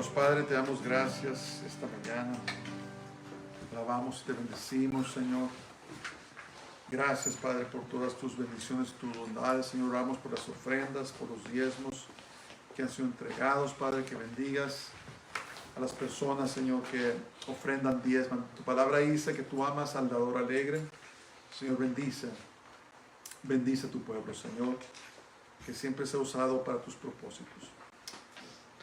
Dios Padre, te damos gracias esta mañana. Te alabamos y te bendecimos, Señor. Gracias, Padre, por todas tus bendiciones, tus bondades, Señor. Oramos por las ofrendas, por los diezmos que han sido entregados, Padre, que bendigas a las personas, Señor, que ofrendan, diezman. Tu palabra dice que tú amas al dador alegre. Señor, bendice a tu pueblo, Señor, que siempre sea usado para tus propósitos.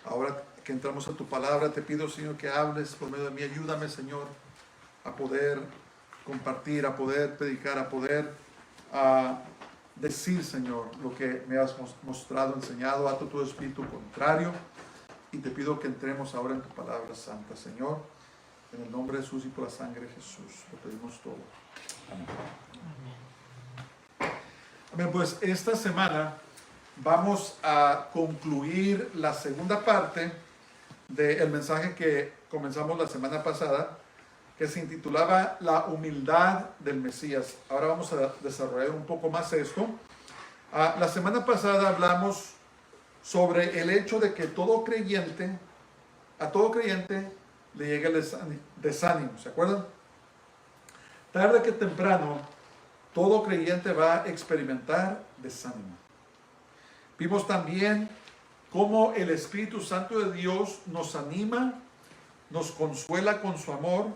Ahora que entramos a tu palabra, te pido, Señor, que hables por medio de mí. Ayúdame, Señor, a poder compartir, a poder predicar, a poder decir, Señor, lo que me has mostrado, enseñado. Ato tu espíritu contrario y te pido que entremos ahora en tu palabra santa, Señor, en el nombre de Jesús y por la sangre de Jesús. Lo pedimos todo. Amén. Amén. Pues esta semana vamos a concluir la segunda parte del mensaje que comenzamos la semana pasada, que se intitulaba La humildad del Mesías. Ahora vamos a desarrollar un poco más esto. La semana pasada hablamos sobre el hecho de que a todo creyente le llega el desánimo. ¿Se acuerdan? Tarde que temprano, todo creyente va a experimentar desánimo. Vimos también cómo el Espíritu Santo de Dios nos anima, nos consuela con su amor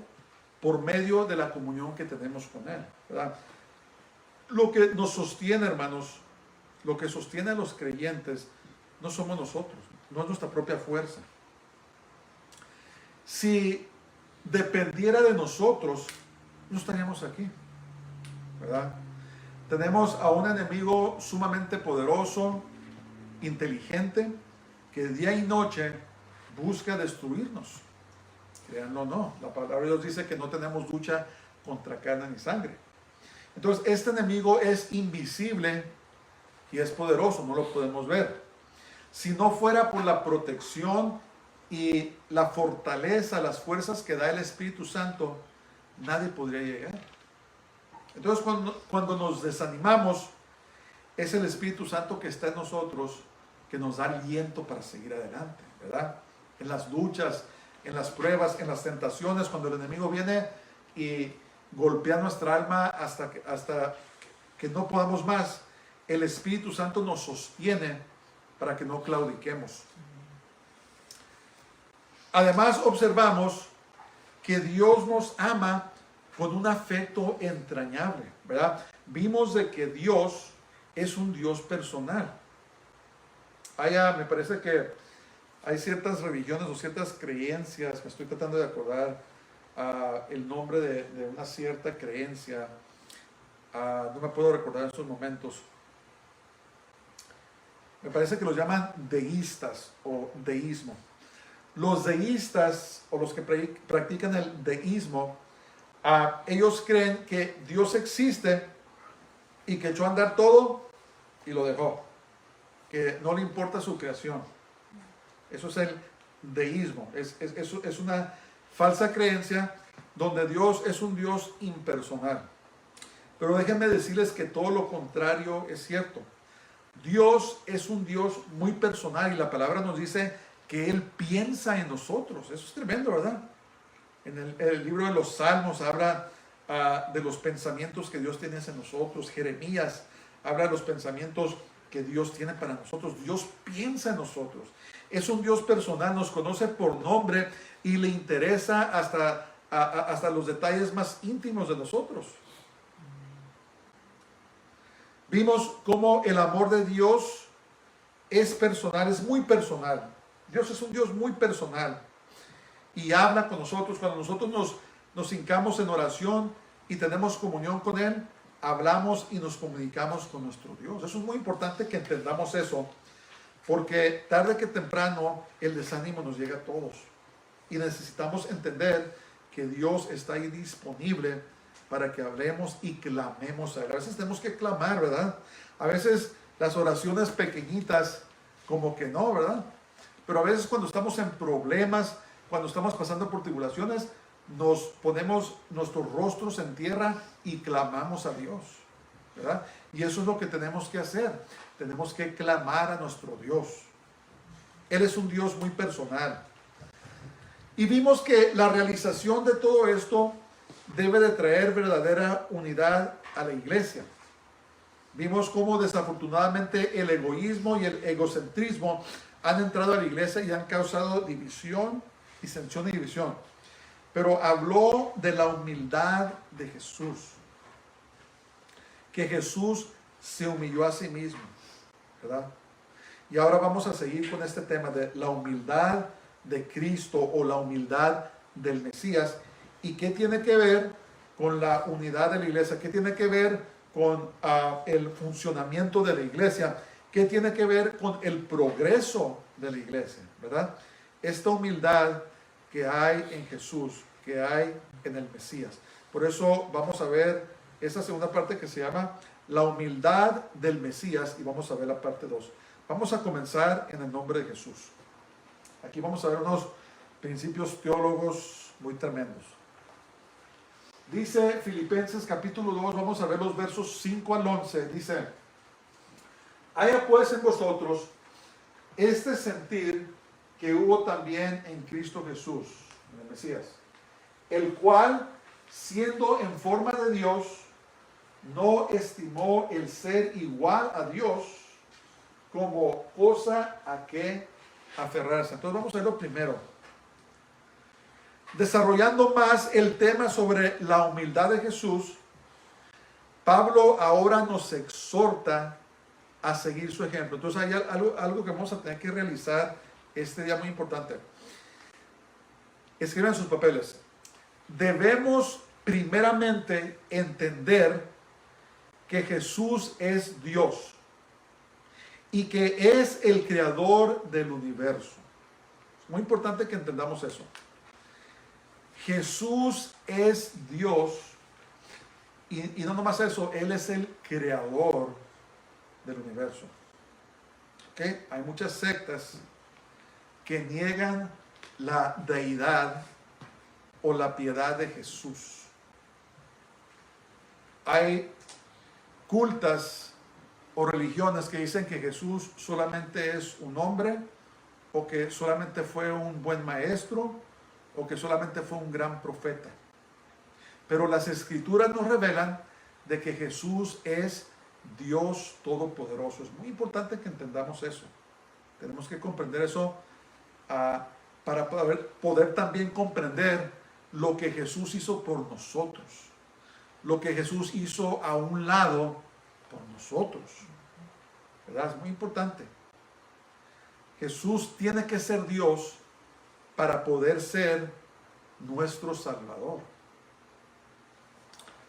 por medio de la comunión que tenemos con Él, ¿verdad? Lo que nos sostiene, hermanos, lo que sostiene a los creyentes no somos nosotros, no es nuestra propia fuerza. Si dependiera de nosotros, no estaríamos aquí, ¿verdad? Tenemos a un enemigo sumamente poderoso, inteligente, que día y noche busca destruirnos. Créanlo o no, la palabra de Dios dice que no tenemos lucha contra carne ni sangre. Entonces, este enemigo es invisible y es poderoso, no lo podemos ver. Si no fuera por la protección y la fortaleza, las fuerzas que da el Espíritu Santo, nadie podría llegar. Entonces, cuando nos desanimamos, es el Espíritu Santo que está en nosotros, que nos da aliento para seguir adelante, ¿verdad? En las luchas, en las pruebas, en las tentaciones, cuando el enemigo viene y golpea nuestra alma hasta que no podamos más, el Espíritu Santo nos sostiene para que no claudiquemos. Además, observamos que Dios nos ama con un afecto entrañable, ¿verdad? Vimos de que Dios es un Dios personal. Me parece que hay ciertas religiones o ciertas creencias, me estoy tratando de acordar el nombre de una cierta creencia, no me puedo recordar en estos momentos. Me parece que los llaman deístas o deísmo. Los deístas o los que practican el deísmo, ellos creen que Dios existe y que echó a andar todo y lo dejó, que no le importa su creación. Eso es el deísmo, es una falsa creencia donde Dios es un Dios impersonal. Pero déjenme decirles que todo lo contrario es cierto. Dios es un Dios muy personal y la palabra nos dice que Él piensa en nosotros. Eso es tremendo, ¿verdad? En el libro de los Salmos habla de los pensamientos que Dios tiene en nosotros. Jeremías habla de los pensamientos que Dios tiene para nosotros. Dios piensa en nosotros. Es un Dios personal, nos conoce por nombre y le interesa hasta los detalles más íntimos de nosotros. Vimos cómo el amor de Dios es personal, es muy personal. Dios es un Dios muy personal y habla con nosotros. Cuando nosotros nos hincamos en oración y tenemos comunión con Él, hablamos y nos comunicamos con nuestro Dios. Eso es muy importante que entendamos eso, porque tarde que temprano el desánimo nos llega a todos y necesitamos entender que Dios está ahí disponible para que hablemos y clamemos a Él. A veces tenemos que clamar, ¿verdad? A veces las oraciones pequeñitas como que no, ¿verdad? Pero a veces cuando estamos en problemas, cuando estamos pasando por tribulaciones, nos ponemos nuestros rostros en tierra y clamamos a Dios, ¿verdad? Y eso es lo que tenemos que hacer. Tenemos que clamar a nuestro Dios. Él es un Dios muy personal. Y vimos que la realización de todo esto debe de traer verdadera unidad a la iglesia. Vimos cómo desafortunadamente el egoísmo y el egocentrismo han entrado a la iglesia y han causado división, disensión y división. Pero habló de la humildad de Jesús. Que Jesús se humilló a sí mismo, ¿verdad? Y ahora vamos a seguir con este tema de la humildad de Cristo o la humildad del Mesías. ¿Y qué tiene que ver con la unidad de la iglesia? ¿Qué tiene que ver con el funcionamiento de la iglesia? ¿Qué tiene que ver con el progreso de la iglesia? ¿Verdad? Esta humildad que hay en Jesús, que hay en el Mesías. Por eso vamos a ver esa segunda parte que se llama la humildad del Mesías y vamos a ver la parte 2. Vamos a comenzar en el nombre de Jesús. Aquí vamos a ver unos principios teólogos muy tremendos. Dice Filipenses capítulo 2, vamos a ver los versos 5 al 11. Dice: haya pues en vosotros este sentir que hubo también en Cristo Jesús, en el Mesías, el cual, siendo en forma de Dios, no estimó el ser igual a Dios como cosa a que aferrarse. Entonces vamos a ver lo primero. Desarrollando más el tema sobre la humildad de Jesús, Pablo ahora nos exhorta a seguir su ejemplo. Entonces hay algo que vamos a tener que realizar este día muy importante. Escriban sus papeles. Debemos primeramente entender que Jesús es Dios y que es el creador del universo. Es muy importante que entendamos eso. Jesús es Dios y no nomás eso, Él es el creador del universo. ¿Okay? Hay muchas sectas que niegan la deidad o la piedad de Jesús. Hay cultas o religiones que dicen que Jesús solamente es un hombre, o que solamente fue un buen maestro, o que solamente fue un gran profeta. Pero las escrituras nos revelan de que Jesús es Dios Todopoderoso. Es muy importante que entendamos eso. Tenemos que comprender eso para poder también comprender lo que Jesús hizo por nosotros. Lo que Jesús hizo a un lado por nosotros. ¿Verdad? Es muy importante. Jesús tiene que ser Dios para poder ser nuestro Salvador.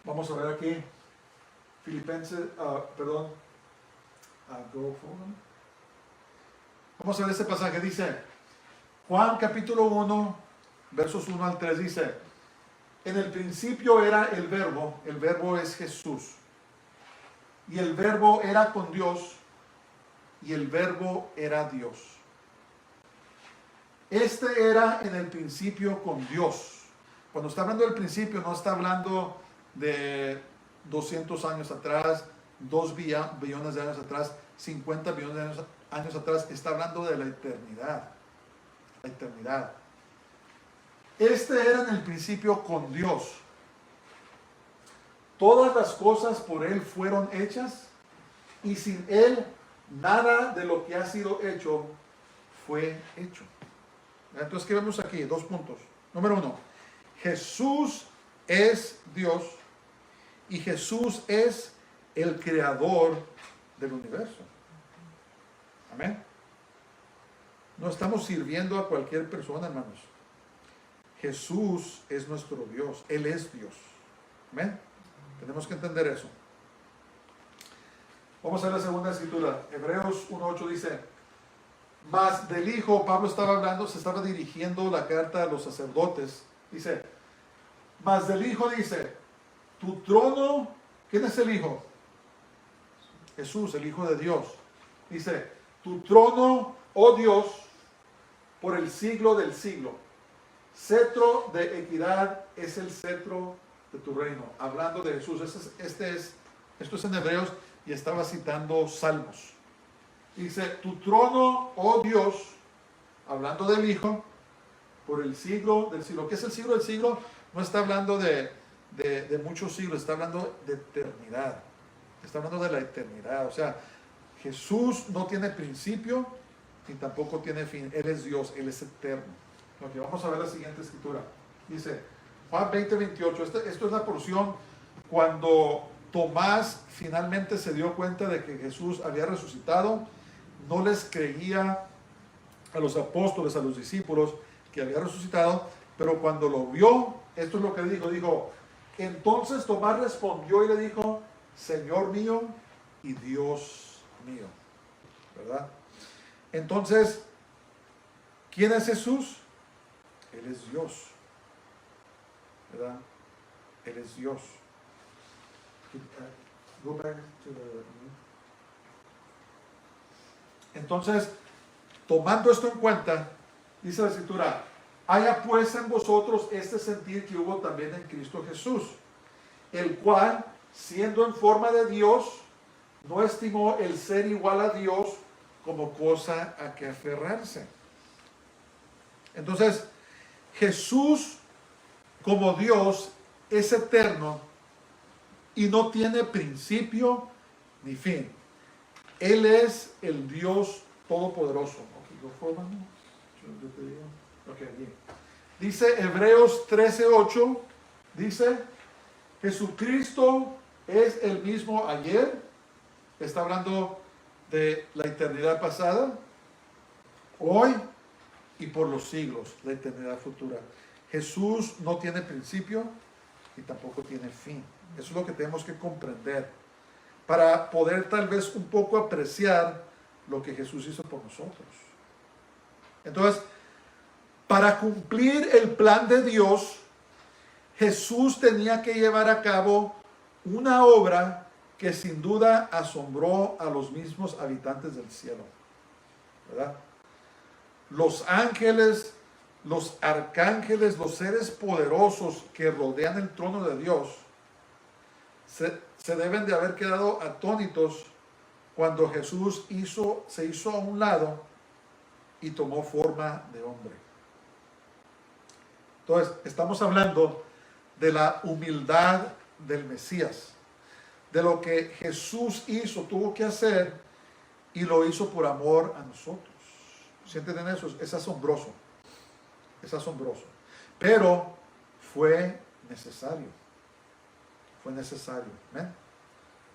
Vamos a ver aquí Filipenses, vamos a ver este pasaje. Dice Juan capítulo 1 versos 1 al 3, dice: en el principio era el verbo es Jesús, y el verbo era con Dios, y el verbo era Dios. Este era en el principio con Dios. Cuando está hablando del principio, no está hablando de 200 años atrás, 2 billones de años atrás, 50 billones de años atrás. Está hablando de la eternidad. La eternidad. Este era en el principio con Dios. Todas las cosas por Él fueron hechas, y sin Él nada de lo que ha sido hecho fue hecho. Entonces, ¿qué vemos aquí? 2 puntos. Número 1, Jesús es Dios y Jesús es el creador del universo. Amén. No estamos sirviendo a cualquier persona, hermanos. Jesús es nuestro Dios. Él es Dios. Amén. Tenemos que entender eso. Vamos a la segunda escritura. Hebreos 1:8 dice: mas del Hijo, Pablo estaba hablando, se estaba dirigiendo la carta a los sacerdotes. Dice, mas del Hijo dice, tu trono, ¿quién es el Hijo? Jesús, el Hijo de Dios. Dice, tu trono, oh Dios, por el siglo del siglo. Cetro de equidad es el cetro de tu reino. Hablando de Jesús. Esto es en Hebreos y estaba citando Salmos. Dice, tu trono, oh Dios, hablando del Hijo, por por el siglo del siglo. ¿Qué es el siglo del siglo? No está hablando de muchos siglos, está hablando de eternidad. Está hablando de la eternidad. O sea, Jesús no tiene principio ni tampoco tiene fin. Él es Dios, Él es eterno. Ok, vamos a ver la siguiente escritura. Dice, Juan 20:28. Esto es la porción cuando Tomás finalmente se dio cuenta de que Jesús había resucitado. No les creía a los apóstoles, a los discípulos que había resucitado, pero cuando lo vio, esto es lo que dijo, entonces Tomás respondió y le dijo, Señor mío y Dios mío, ¿verdad? Entonces, ¿quién es Jesús? Él es Dios, ¿verdad? Él es Dios. Go back to Entonces, tomando esto en cuenta, dice la Escritura, haya pues en vosotros este sentir que hubo también en Cristo Jesús, el cual, siendo en forma de Dios, no estimó el ser igual a Dios como cosa a que aferrarse. Entonces, Jesús como Dios es eterno y no tiene principio ni fin. Él es el Dios todopoderoso. Dice Hebreos 13:8, dice, Jesucristo es el mismo ayer, está hablando de la eternidad pasada, hoy y por los siglos, la eternidad futura. Jesús no tiene principio y tampoco tiene fin. Eso es lo que tenemos que comprender para poder tal vez un poco apreciar lo que Jesús hizo por nosotros. Entonces, para cumplir el plan de Dios, Jesús tenía que llevar a cabo una obra que sin duda asombró a los mismos habitantes del cielo, ¿verdad? Los ángeles, los arcángeles, los seres poderosos que rodean el trono de Dios, se deben de haber quedado atónitos cuando Jesús se hizo a un lado y tomó forma de hombre. Entonces, estamos hablando de la humildad del Mesías, de lo que Jesús tuvo que hacer y lo hizo por amor a nosotros. ¿Sí entienden eso? Es asombroso. Es asombroso. Pero fue necesario. Fue necesario. ¿Ven?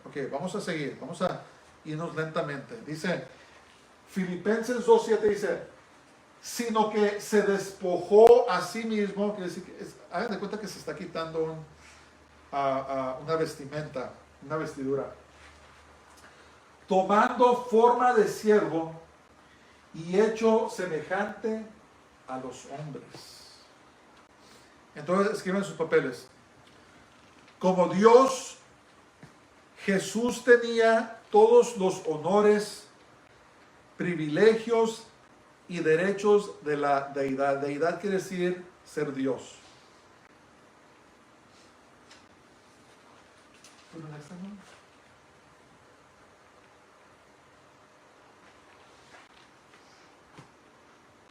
Ok, vamos a seguir. Vamos a irnos lentamente. Dice, Filipenses 2:7 dice, sino que se despojó a sí mismo. Quiere decir que hagan de cuenta que se está quitando una vestimenta, una vestidura. Tomando forma de siervo y hecho semejante a los hombres. Entonces escriben sus papeles. Como Dios, Jesús tenía todos los honores, privilegios y derechos de la deidad. Deidad quiere decir ser Dios.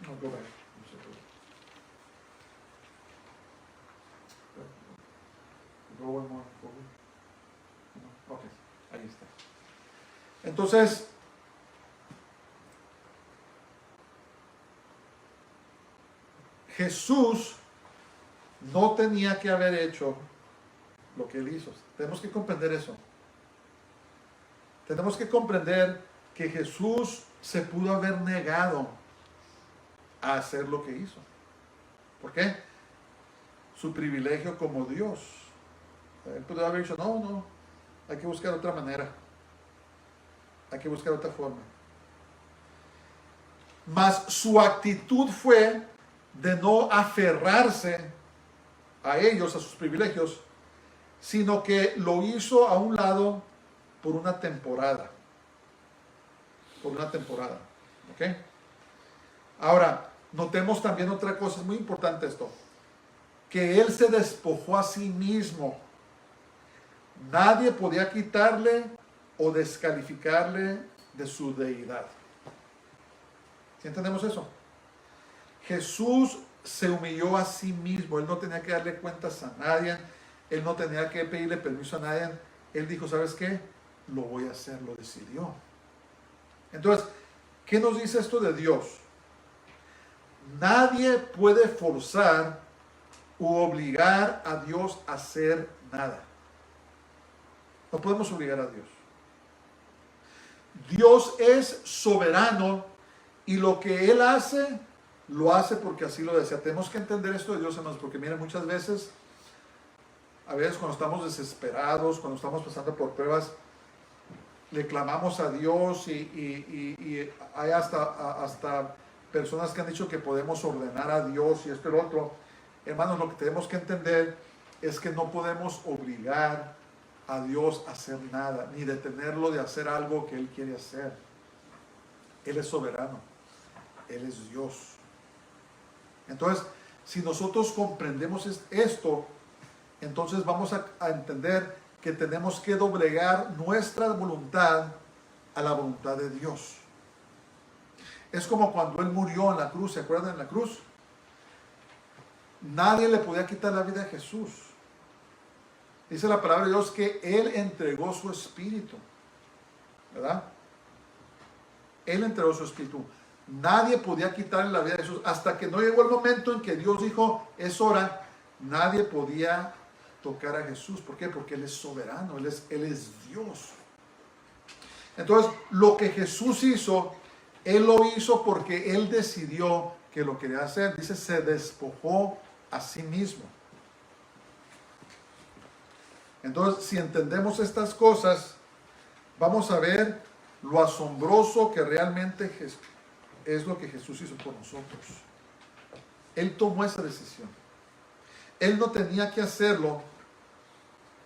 No, go back. Go one more forward. No, ok, ahí está. Entonces, Jesús no tenía que haber hecho lo que él hizo. Tenemos que comprender eso. Tenemos que comprender que Jesús se pudo haber negado a hacer lo que hizo. ¿Por qué? Su privilegio como Dios. Él pudo haber dicho, no, hay que buscar otra manera. Hay que buscar otra forma. Mas su actitud fue de no aferrarse a ellos, a sus privilegios, sino que lo hizo a un lado por una temporada. Por una temporada. ¿Ok? Ahora, notemos también otra cosa, es muy importante esto, que él se despojó a sí mismo. Nadie podía quitarle o descalificarle de su deidad. ¿Sí entendemos eso? Jesús se humilló a sí mismo. Él no tenía que darle cuentas a nadie. Él no tenía que pedirle permiso a nadie. Él dijo, ¿sabes qué? Lo voy a hacer, lo decidió. Entonces, ¿qué nos dice esto de Dios? Nadie puede forzar u obligar a Dios a hacer nada. No podemos obligar a Dios. Dios es soberano y lo que Él hace, lo hace porque así lo desea. Tenemos que entender esto de Dios, hermanos, porque miren, muchas veces, a veces cuando estamos desesperados, cuando estamos pasando por pruebas, le clamamos a Dios y hay hasta personas que han dicho que podemos ordenar a Dios y esto y lo otro. Hermanos, lo que tenemos que entender es que no podemos obligar a Dios a hacer nada, ni detenerlo de hacer algo que Él quiere hacer. Él es soberano, Él es Dios. Entonces, si nosotros comprendemos esto, entonces vamos a entender que tenemos que doblegar nuestra voluntad a la voluntad de Dios. Es como cuando Él murió en la cruz, ¿se acuerdan? En la cruz. Nadie le podía quitar la vida a Jesús. Dice la palabra de Dios que Él entregó su espíritu, ¿verdad? Él entregó su espíritu. Nadie podía quitarle la vida a Jesús. Hasta que no llegó el momento en que Dios dijo, es hora, nadie podía tocar a Jesús. ¿Por qué? Porque Él es soberano, Él es Dios. Entonces, lo que Jesús hizo, Él lo hizo porque Él decidió que lo quería hacer. Dice, se despojó a sí mismo. Entonces, si entendemos estas cosas, vamos a ver lo asombroso que realmente es lo que Jesús hizo por nosotros. Él tomó esa decisión. Él no tenía que hacerlo,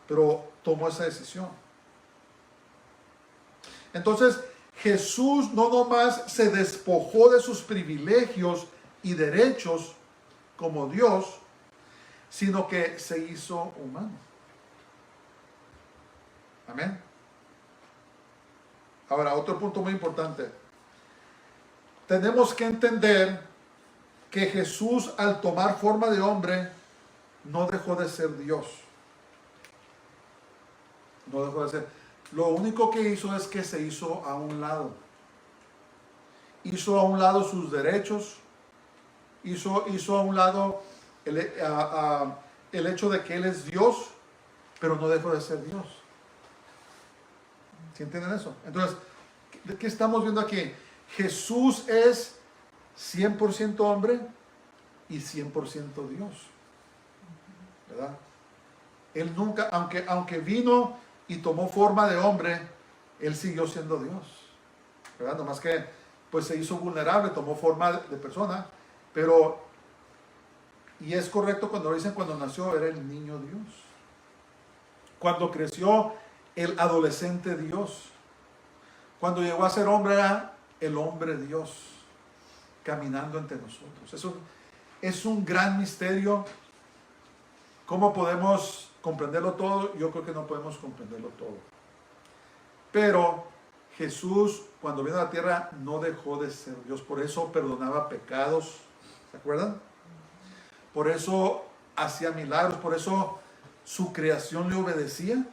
pero tomó esa decisión. Entonces, Jesús no nomás se despojó de sus privilegios y derechos como Dios, sino que se hizo humano. Amén. Ahora, otro punto muy importante. Tenemos que entender que Jesús, al tomar forma de hombre, no dejó de ser Dios. No dejó de ser. Lo único que hizo es que se hizo a un lado. Hizo a un lado sus derechos. Hizo a un lado el hecho de que Él es Dios, pero no dejó de ser Dios. ¿Sí entienden eso? Entonces, ¿qué estamos viendo aquí? Jesús es 100% hombre y 100% Dios. ¿Verdad? Él nunca, aunque vino y tomó forma de hombre, Él siguió siendo Dios. ¿Verdad? Nomás que pues se hizo vulnerable, tomó forma de persona, pero, y es correcto cuando dicen cuando nació era el niño Dios. Cuando creció, el adolescente Dios. Cuando llegó a ser hombre, era el hombre Dios, caminando entre nosotros. Eso es un gran misterio. ¿Cómo podemos comprenderlo todo? Yo creo que no podemos comprenderlo todo. Pero Jesús, cuando vino a la tierra, no dejó de ser Dios. Por eso perdonaba pecados. ¿Se acuerdan? Por eso hacía milagros. Por eso su creación le obedecía.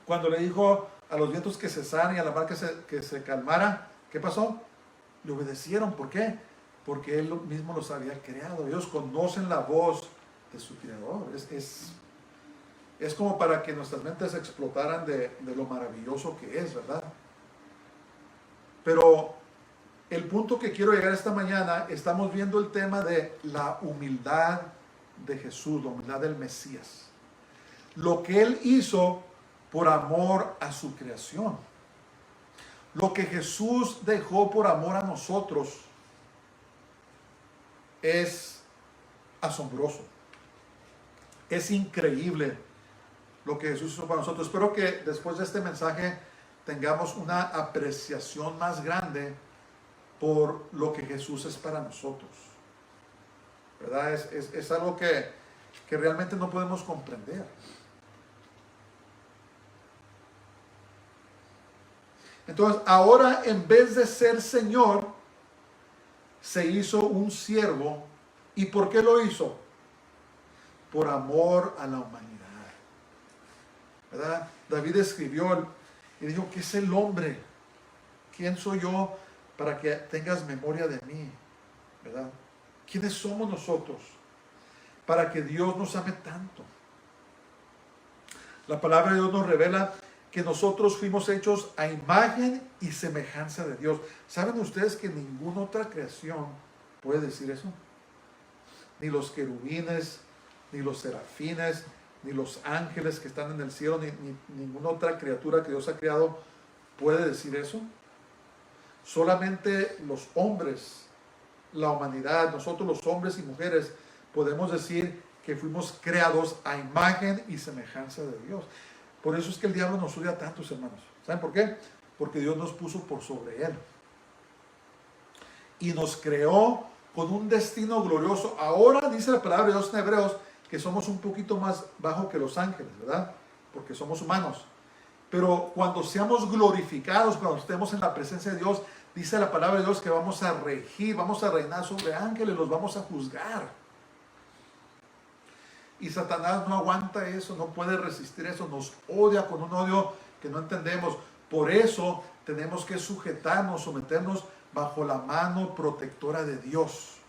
Cuando le dijo a los vientos que cesaran y a la mar que se calmara, ¿qué pasó? Le obedecieron. ¿Por qué? Porque Él mismo los había creado. Ellos conocen la voz de su creador. Es como para que nuestras mentes explotaran de lo maravilloso que es, ¿verdad? Pero el punto que quiero llegar esta mañana, estamos viendo el tema de la humildad de Jesús, la humildad del Mesías. Lo que Él hizo por amor a su creación. Lo que Jesús dejó por amor a nosotros es asombroso. Es increíble lo que Jesús hizo para nosotros. Espero que después de este mensaje tengamos una apreciación más grande por lo que Jesús es para nosotros. ¿Verdad? Es algo que realmente no podemos comprender. Entonces, ahora en vez de ser Señor, se hizo un siervo ¿Y por qué lo hizo? Por amor a la humanidad, ¿verdad? David escribió y dijo, ¿qué es el hombre? ¿Quién soy yo para que tengas memoria de mí? ¿Verdad? ¿Quiénes somos nosotros para que Dios nos ame tanto? La palabra de Dios nos revela que nosotros fuimos hechos a imagen y semejanza de Dios. ¿Saben ustedes que ninguna otra creación puede decir eso? Ni los querubines, ni los serafines, ni los ángeles que están en el cielo, ni ninguna otra criatura que Dios ha creado puede decir eso. Solamente los hombres, la humanidad, nosotros los hombres y mujeres, podemos decir que fuimos creados a imagen y semejanza de Dios. Por eso es que el diablo nos odia a tantos, hermanos. ¿Saben por qué? Porque Dios nos puso por sobre él. Y nos creó con un destino glorioso. Ahora dice la palabra de Dios en Hebreos que somos un poquito más bajo que los ángeles, ¿verdad? Porque somos humanos. Pero cuando seamos glorificados, cuando estemos en la presencia de Dios, dice la palabra de Dios que vamos a regir, vamos a reinar sobre ángeles, los vamos a juzgar. Y Satanás no aguanta eso, no puede resistir eso, nos odia con un odio que no entendemos. Por eso tenemos que sujetarnos, someternos bajo la mano protectora de Dios.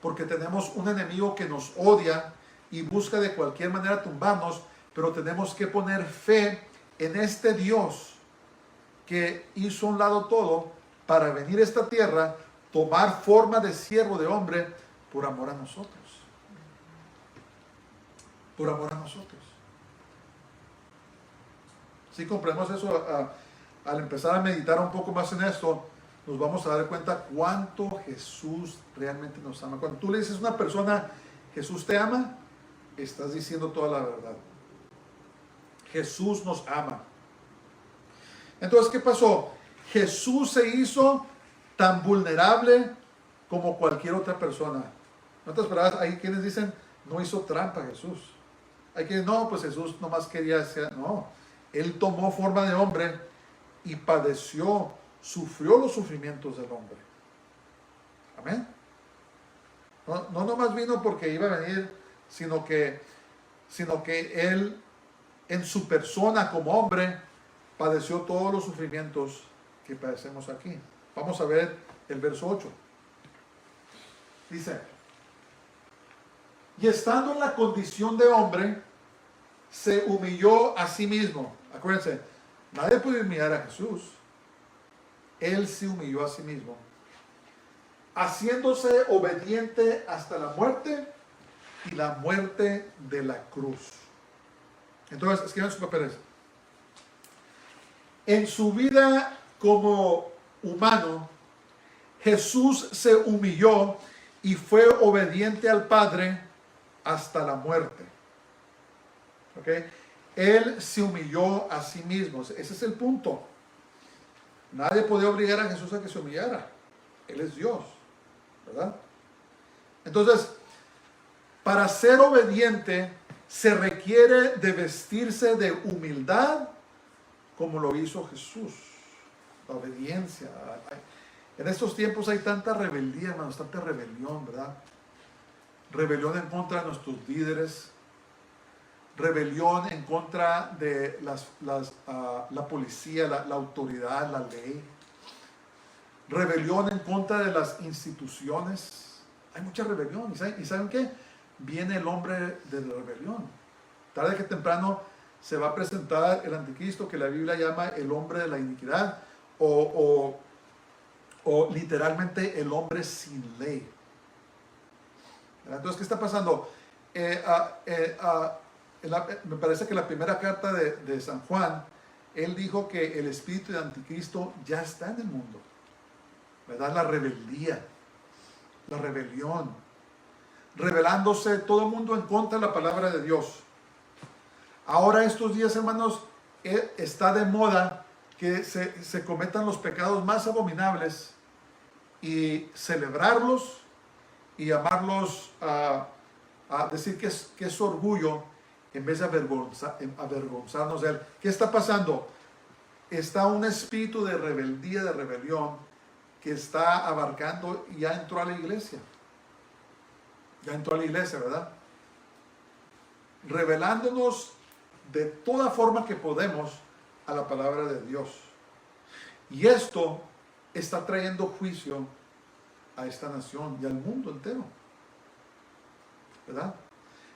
Porque tenemos un enemigo que nos odia y busca de cualquier manera tumbarnos, pero tenemos que poner fe en este Dios que hizo a un lado todo para venir a esta tierra, tomar forma de siervo de hombre por amor a nosotros. Por amor a nosotros. Si comprendemos eso, al empezar a meditar un poco más en esto, nos vamos a dar cuenta cuánto Jesús realmente nos ama. Cuando tú le dices a una persona, Jesús te ama, estás diciendo toda la verdad. Jesús nos ama. Entonces, ¿qué pasó? Jesús se hizo tan vulnerable como cualquier otra persona. En otras palabras, hay quienes dicen, no hizo trampa Jesús. Hay quienes, no, pues Jesús nomás quería ser. No, Él tomó forma de hombre y padeció, sufrió los sufrimientos del hombre. Amén. No nomás vino porque iba a venir, sino que Él, en su persona como hombre, padeció todos los sufrimientos que padecemos aquí. Vamos a ver el verso 8. Dice, y estando en la condición de hombre, se humilló a sí mismo. Acuérdense, nadie puede humillar a Jesús. Él se humilló a sí mismo, haciéndose obediente hasta la muerte y la muerte de la cruz. Entonces, escriban sus papeles. En su vida como humano, Jesús se humilló y fue obediente al Padre hasta la muerte. ¿Ok? Él se humilló a sí mismo. Ese es el punto. Nadie podía obligar a Jesús a que se humillara. Él es Dios, ¿verdad? Entonces, para ser obediente se requiere de vestirse de humildad como lo hizo Jesús. La obediencia. En estos tiempos hay tanta rebeldía, hermanos, tanta rebelión, ¿verdad? Rebelión en contra de nuestros líderes, rebelión en contra de la policía, la autoridad, la ley, rebelión en contra de las instituciones. Hay mucha rebelión. ¿Y saben qué? Viene el hombre de la rebelión. Tarde que temprano se va a presentar el anticristo, que la Biblia llama el hombre de la iniquidad, o literalmente el hombre sin ley. Entonces, ¿qué está pasando? Me parece que la primera carta de San Juan, él dijo que el espíritu de anticristo ya está en el mundo, ¿verdad? La rebeldía, la rebelión, rebelándose todo el mundo en contra de la palabra de Dios. Ahora estos días, hermanos, está de moda que se cometan los pecados más abominables y celebrarlos y llamarlos a decir que es orgullo en vez de avergonzarnos de él. ¿Qué está pasando? Está un espíritu de rebeldía, de rebelión, que está abarcando y ya entró a la iglesia. Ya entró a la iglesia, ¿verdad? Revelándonos de toda forma que podemos a la palabra de Dios. Y esto está trayendo juicio a esta nación y al mundo entero, ¿verdad?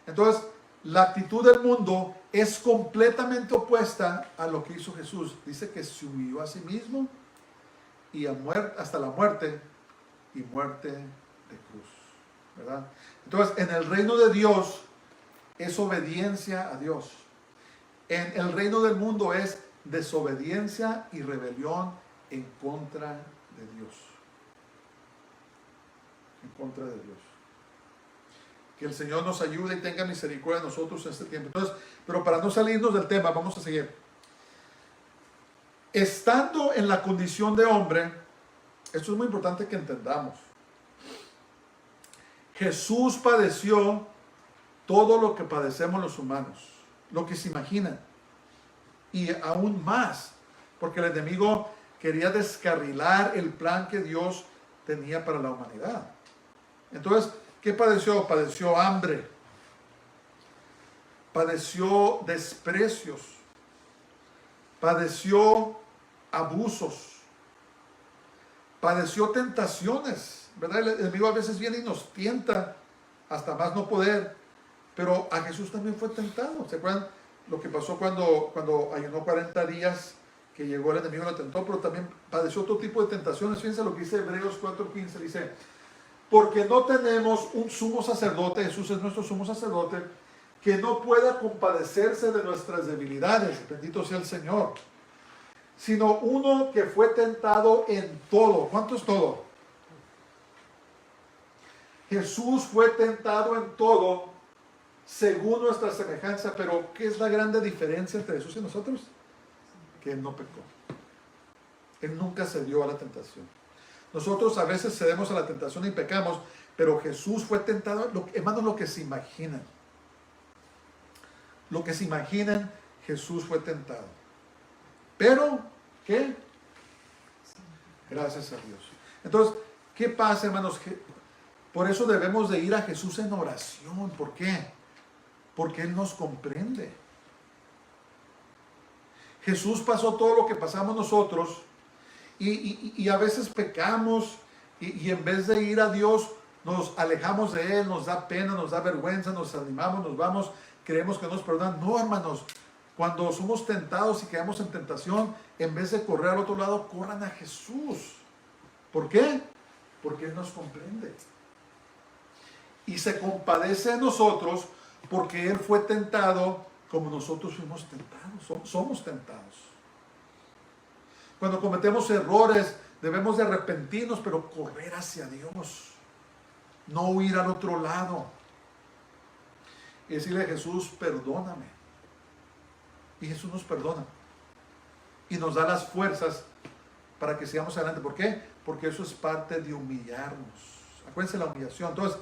Entonces, la actitud del mundo es completamente opuesta a lo que hizo Jesús. Dice que se humilló a sí mismo y hasta la muerte, y muerte de cruz, ¿verdad? Entonces, en el reino de Dios es obediencia a Dios. En el reino del mundo es desobediencia y rebelión en contra de Dios. En contra de Dios. Que el Señor nos ayude y tenga misericordia de nosotros en este tiempo. Entonces, pero para no salirnos del tema, vamos a seguir. Estando en la condición de hombre, esto es muy importante que entendamos. Jesús padeció todo lo que padecemos los humanos, lo que se imaginan, y aún más, porque el enemigo quería descarrilar el plan que Dios tenía para la humanidad. Entonces, ¿qué padeció? Padeció hambre, padeció desprecios, padeció abusos, padeció tentaciones, ¿verdad? El enemigo a veces viene y nos tienta hasta más no poder, pero a Jesús también fue tentado. ¿Se acuerdan lo que pasó cuando ayunó 40 días, que llegó el enemigo y lo tentó? Pero también padeció otro tipo de tentaciones. Fíjense lo que dice Hebreos 4:15, dice: porque no tenemos un sumo sacerdote, Jesús es nuestro sumo sacerdote, que no pueda compadecerse de nuestras debilidades, bendito sea el Señor, sino uno que fue tentado en todo. ¿Cuánto es todo? Jesús fue tentado en todo según nuestra semejanza, pero ¿qué es la grande diferencia entre Jesús y nosotros? Que Él no pecó. Él nunca cedió a la tentación. Nosotros a veces cedemos a la tentación y pecamos, pero Jesús fue tentado, hermanos, lo que se imaginan. Lo que se imaginan, Jesús fue tentado. Pero, ¿qué? Gracias a Dios. Entonces, ¿qué pasa, hermanos? Por eso debemos de ir a Jesús en oración. ¿Por qué? Porque Él nos comprende. Jesús pasó todo lo que pasamos nosotros. Y a veces pecamos y en vez de ir a Dios nos alejamos de Él, nos da pena, nos da vergüenza, nos animamos, nos vamos, creemos que nos perdonan. No, hermanos, cuando somos tentados y quedamos en tentación, en vez de correr al otro lado, corran a Jesús. ¿Por qué? Porque Él nos comprende. Y se compadece de nosotros porque Él fue tentado como nosotros fuimos tentados, somos tentados. Cuando cometemos errores, debemos de arrepentirnos, pero correr hacia Dios. No huir al otro lado. Y decirle a Jesús, perdóname. Y Jesús nos perdona. Y nos da las fuerzas para que sigamos adelante. ¿Por qué? Porque eso es parte de humillarnos. Acuérdense la humillación. Entonces,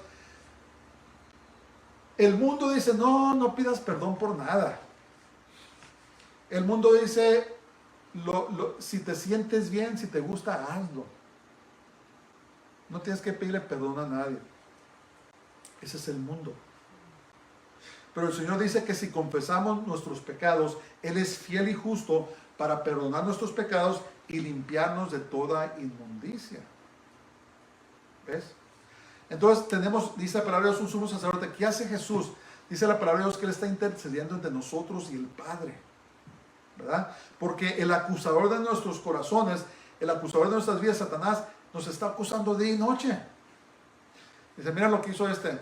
el mundo dice, no pidas perdón por nada. El mundo dice, si te sientes bien, si te gusta, hazlo. No tienes que pedirle perdón a nadie. Ese es el mundo. Pero el Señor dice que si confesamos nuestros pecados, Él es fiel y justo para perdonar nuestros pecados y limpiarnos de toda inmundicia. ¿Ves? Entonces dice la palabra de Dios, un sumo sacerdote. ¿Qué hace Jesús? Dice la palabra de Dios que Él está intercediendo entre nosotros y el Padre, ¿verdad? Porque el acusador de nuestros corazones, el acusador de nuestras vidas, Satanás, nos está acusando día y noche. Dice, mira lo que hizo este,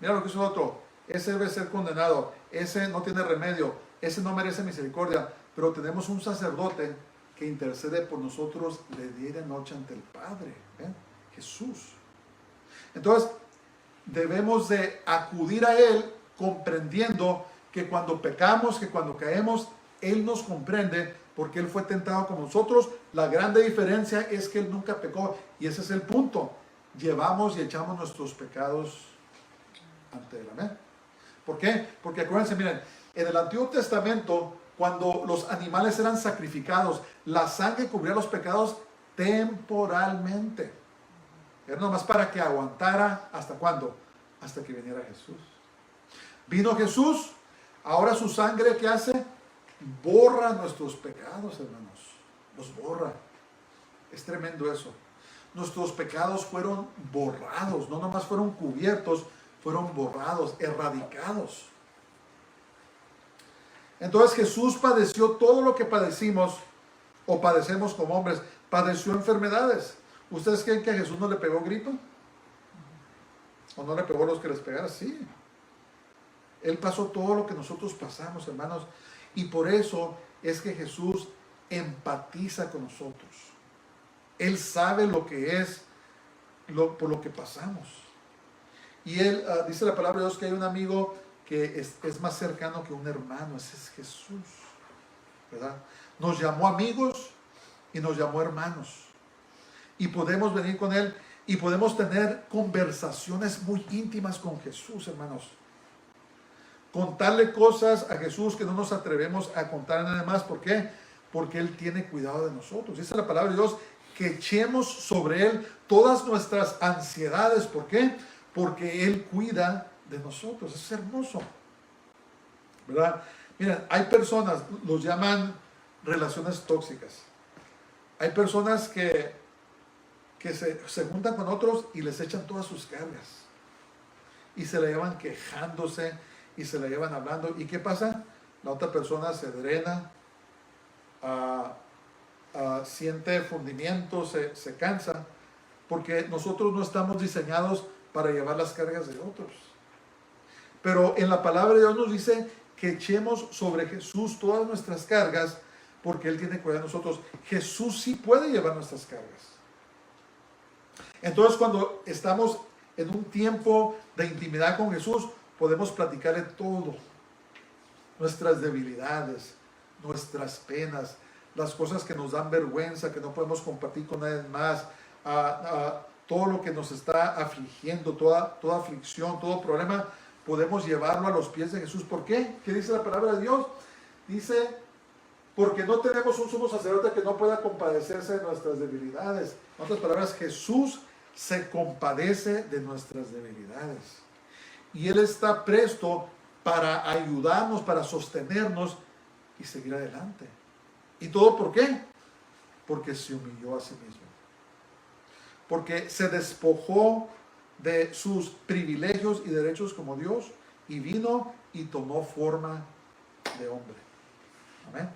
mira lo que hizo otro, ese debe ser condenado, ese no tiene remedio, ese no merece misericordia. Pero tenemos un sacerdote que intercede por nosotros de día y de noche ante el Padre, ¿eh? Jesús. Entonces, debemos de acudir a Él comprendiendo que cuando pecamos, que cuando caemos, Él nos comprende porque Él fue tentado como nosotros. La grande diferencia es que Él nunca pecó y ese es el punto. Llevamos y echamos nuestros pecados ante Él. ¿Amén? ¿Por qué? Porque acuérdense, miren, en el Antiguo Testamento, cuando los animales eran sacrificados, la sangre cubría los pecados temporalmente. Era nomás para que aguantara, ¿hasta cuándo? hasta que viniera Jesús. Vino Jesús, ahora su sangre, ¿qué hace? Borra nuestros pecados, hermanos. Los borra. Es tremendo eso. Nuestros pecados fueron borrados, no nomás fueron cubiertos, fueron borrados, erradicados. Entonces Jesús padeció todo lo que padecimos o padecemos como hombres. Padeció enfermedades. ¿Ustedes creen que a Jesús no le pegó gripa? ¿O no le pegó a los que les pegara? Sí. Él pasó todo lo que nosotros pasamos, hermanos. Y por eso es que Jesús empatiza con nosotros. Él sabe lo que es, por lo que pasamos. Y él, dice la palabra de Dios que hay un amigo que es más cercano que un hermano. Ese es Jesús, ¿verdad? Nos llamó amigos y nos llamó hermanos. Y podemos venir con Él y podemos tener conversaciones muy íntimas con Jesús, hermanos. Contarle cosas a Jesús que no nos atrevemos a contar a nadie más. ¿Por qué? Porque Él tiene cuidado de nosotros. Dice la palabra de Dios que echemos sobre Él todas nuestras ansiedades. ¿Por qué? Porque Él cuida de nosotros. Eso es hermoso, ¿verdad? Miren, hay personas, los llaman relaciones tóxicas. Hay personas que se juntan con otros y les echan todas sus cargas. Y se la llevan quejándose y se la llevan hablando. ¿Y qué pasa? La otra persona se drena, siente fundimiento, se cansa, porque nosotros no estamos diseñados para llevar las cargas de otros. Pero en la palabra de Dios nos dice que echemos sobre Jesús todas nuestras cargas, porque Él tiene cuidado de nosotros. Jesús sí puede llevar nuestras cargas. Entonces, cuando estamos en un tiempo de intimidad con Jesús, podemos platicarle todo. Nuestras debilidades, nuestras penas, las cosas que nos dan vergüenza, que no podemos compartir con nadie más, todo lo que nos está afligiendo, toda aflicción, todo problema, podemos llevarlo a los pies de Jesús. ¿Por qué? ¿Qué dice la palabra de Dios? Dice, porque no tenemos un sumo sacerdote que no pueda compadecerse de nuestras debilidades. En otras palabras, Jesús se compadece de nuestras debilidades. Y Él está presto para ayudarnos, para sostenernos y seguir adelante. ¿Y todo por qué? Porque se humilló a sí mismo. Porque se despojó de sus privilegios y derechos como Dios y vino y tomó forma de hombre. Amén.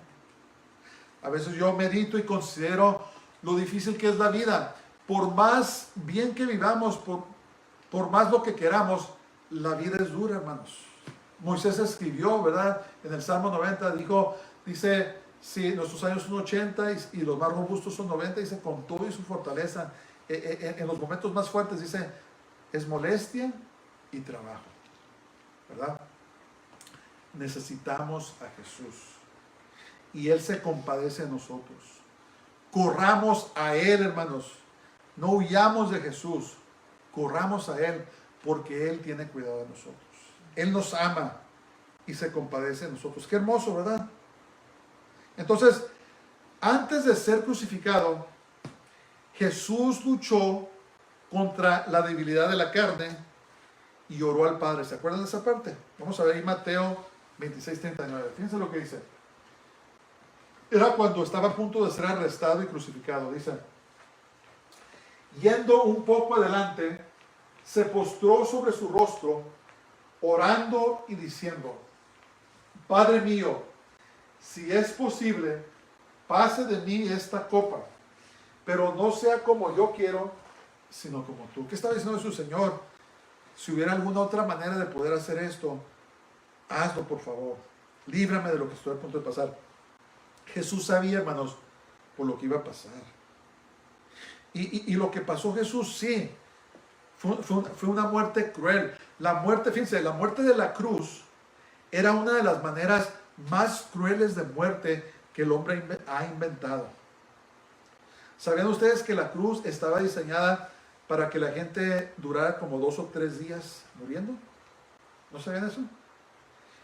A veces yo medito y considero lo difícil que es la vida. Por más bien que vivamos, por más lo que queramos, la vida es dura, hermanos. Moisés escribió, ¿verdad? En el Salmo 90 dice, si nuestros años son 80 y los más robustos son 90, dice, con todo y su fortaleza, en los momentos más fuertes, dice, es molestia y trabajo, ¿verdad? Necesitamos a Jesús y Él se compadece de nosotros. Corramos a Él, hermanos. No huyamos de Jesús, corramos a Él porque Él tiene cuidado de nosotros. Él nos ama y se compadece de nosotros. Qué hermoso, ¿verdad? Entonces, antes de ser crucificado, Jesús luchó contra la debilidad de la carne y oró al Padre. ¿Se acuerdan de esa parte? Vamos a ver ahí Mateo 26:39. Fíjense lo que dice. Era cuando estaba a punto de ser arrestado y crucificado. Dice, yendo un poco adelante, se postró sobre su rostro, orando y diciendo, Padre mío, si es posible, pase de mí esta copa, pero no sea como yo quiero, sino como tú. ¿Qué estaba diciendo su Señor? Si hubiera alguna otra manera de poder hacer esto, hazlo por favor. Líbrame de lo que estoy a punto de pasar. Jesús sabía, hermanos, por lo que iba a pasar. Y lo que pasó Jesús, sí, fue una muerte cruel. La muerte, fíjense, la muerte de la cruz era una de las maneras más crueles de muerte que el hombre ha inventado. ¿Sabían ustedes que la cruz estaba diseñada para que la gente durara como 2 o 3 días muriendo? ¿No sabían eso?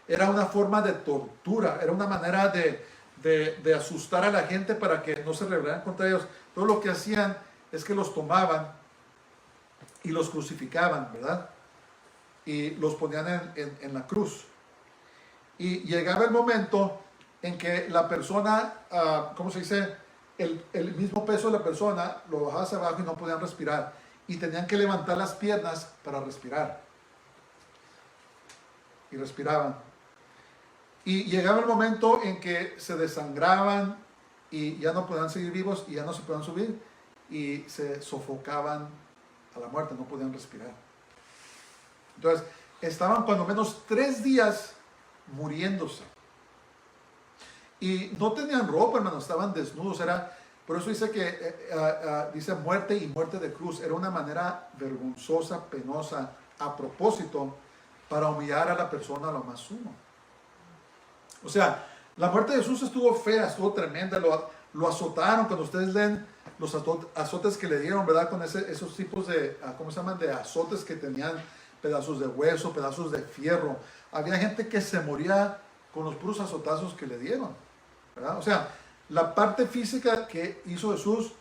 Era una forma de tortura, era una manera de asustar a la gente para que no se rebelaran contra ellos. Todo lo que hacían es que los tomaban y los crucificaban, ¿verdad? y los ponían en la cruz. Y llegaba el momento en que la persona, ¿cómo se dice? El mismo peso de la persona lo bajaba hacia abajo y no podían respirar. Y tenían que levantar las piernas para respirar. Y respiraban. Y llegaba el momento en que se desangraban y ya no podían seguir vivos y ya no se podían subir. Y se sofocaban a la muerte, no podían respirar. Entonces, estaban cuando menos 3 días muriéndose. Y no tenían ropa, hermanos, estaban desnudos. Por eso dice que dice muerte y muerte de cruz. Era una manera vergonzosa, penosa, a propósito, para humillar a la persona a lo más sumo. O sea, la muerte de Jesús estuvo fea, estuvo tremenda. Lo azotaron. Cuando ustedes leen los azotes que le dieron, ¿verdad? Con esos tipos de, ¿cómo se llaman? De azotes que tenían pedazos de hueso, pedazos de fierro. Había gente que se moría con los puros azotazos que le dieron, ¿verdad? O sea, la parte física que hizo Jesús